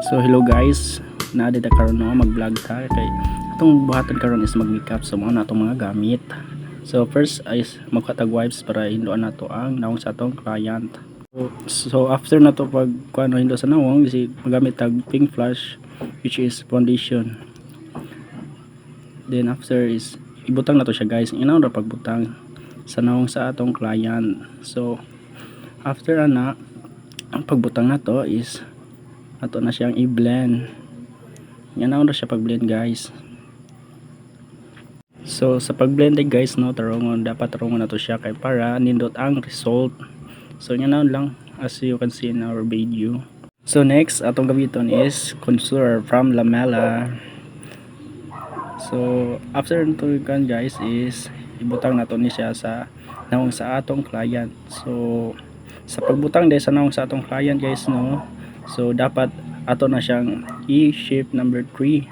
So hello guys, naadita karon no mag-vlog ta kay atong buhaton karon is mag-makeup so mao na atong mga gamit. So first is magkatag wipes para hinduan nato ang naong sa atong client. So after na to pag kuano hindo sa nawong si magamit tag pink flash which is foundation. Then after is ibutang na to siya guys. Inaw ra pagbutang sa nawong sa atong client. So after ana ang pagbutang na to is ato na siyang i-blend. Yan na siya pag-blend guys. So sa pag-blend guys no, dapat tarungon na to siya kay para nindot ang result. So yan na lang as you can see in our video. So next atong gamiton is concealer from Lamela. So after nito guys is ibutang nato ni siya sa naong sa atong client. So sa pagbutang dahil sa naong sa atong client guys no, so dapat ato na siyang i-shape number 3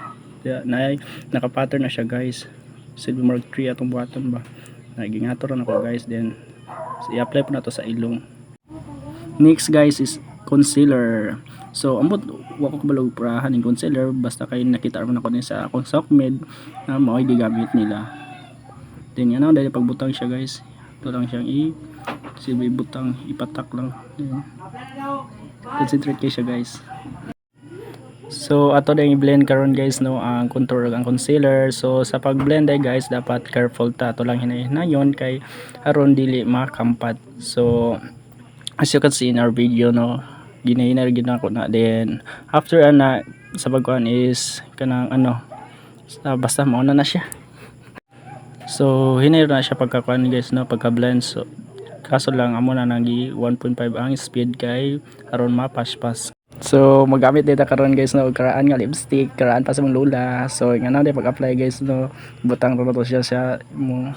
na naka-pattern na siya guys. Silver mark 3 atong buhaton ba, nagingato ra nako guys. Then so, i-apply po na to sa ilong. Next guys is concealer. So ambot wa ko kabalog prahan ng concealer, basta kay nakita ra man ako ni sa akong Sockmed na mao gigamit nila. Then yan na dahil pagbutang siya guys, ito lang siyang silver butang, ipatak lang. Then concentrate kayo siya guys. So ato din i-blend karon guys no ang contour ang concealer. So sa pag-blend guys dapat careful ta, ato lang hinay-hinayon kay aron dili makampat. So as you can see in our video no, ginahinar gid ako na. Then after ana sa pagkuan is kanang ano, basta mao na siya. So hinay na siya pagkakuan guys no, pagka-blend. So kaso lang amo na nagi 1.5 ang speed kay aron mapaspas. So magamit dito karon guys no, karaan nga lipstick, karaan pa sa mong lula. So nga na pag-apply guys no, butang ra to siya sa imong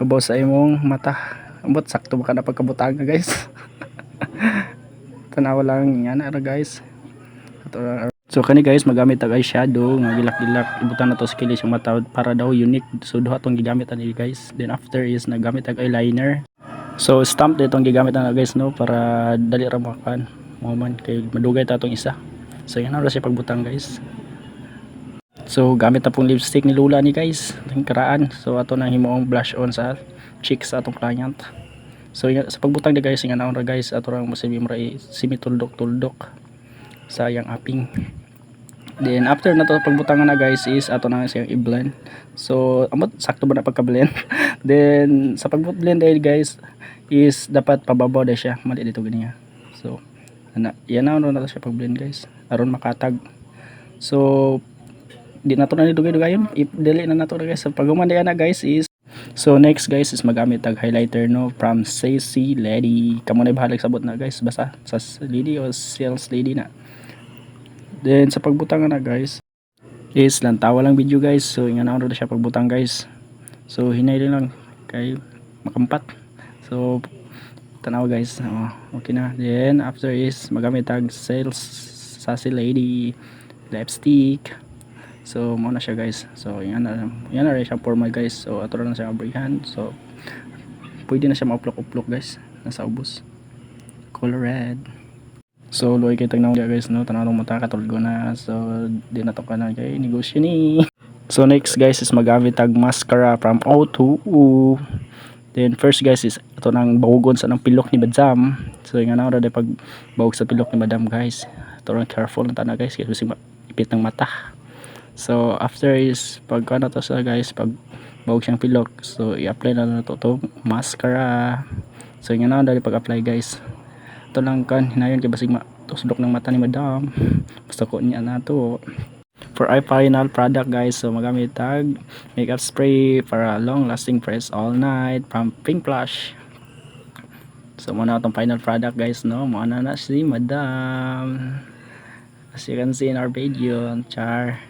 babaw sa imong mata. Ambot sakto ba ka na pagkabutang guys. Tanawa lang nga na ra guys. So kani guys magamit tag eyeshadow nga gilak-gilak, ibutang na to sa kilis yung mata para daw unique. So duha tong gigamit ani guys. Then after is nagamit tag eyeliner. So stamp dito ang gigamit na guys no, para dali ra makan mo man kay madugay ta tong isa. So yan na siya pagbutang guys. So gamit na pong lipstick ni Lula ni guys, ang karaan. So ato na himuong blush on sa cheeks sa atong client. So yan, sa pagbutang di guys nga naon ra guys, ato ra masabi mo ra simituldok-tuldok sa yang aping. Then after na to pagbutang na guys is ato na siyang i-blend. So amot sakto ba na pagka-blend. Then sa pag-blend dahil guys is dapat pababaw na siya, mali dito ganiya. So yan na siya pag-blend guys aron makatag. So di na to na dugay-dugayon, i-delete na nato guys. Sa pagumanda na guys is so next guys is magamit tag highlighter no from Sassy Lady. Kamo na bahalag sabot na guys, basta sa lady o sales lady na. Then sa pagbutang na guys is lantawa lang video guys. So nga na siya pagbutang guys. So hinay lang kay makampat. So tanaw guys, okay na. Then after is magamit tag sales Sassy Lady lipstick. So mo na siya guys. So yan na rin siya formal guys. So ato na siya abrihan. So pwede na siya ma-uplok-uplok guys, nasa ubos color red. So loy kay tagnaw guys no, tanaw mo ta katulgo na. So di na to ka na kay negosyo ni. So next guys is magamit tag mascara from O2. Then first guys is ito nang bahugon sa ng pilok ni Madam. So nga na ora pag bahug sa pilok ni Madam guys, ito lang careful na tana guys kasi ipit ng mata. So after is pag ano to sa guys, pag bahug siyang pilok, so i-apply na to mascara. So nga na dali pag-apply guys, ito lang kan hinayon kay basig tusdok ng mata ni Madam, basta ko niya na to. For our final product guys, so magamit tag makeup spray para long lasting fresh all night from Pink Flash. So muna itong final product guys no, muna na si Madam as you can see in our video. Char.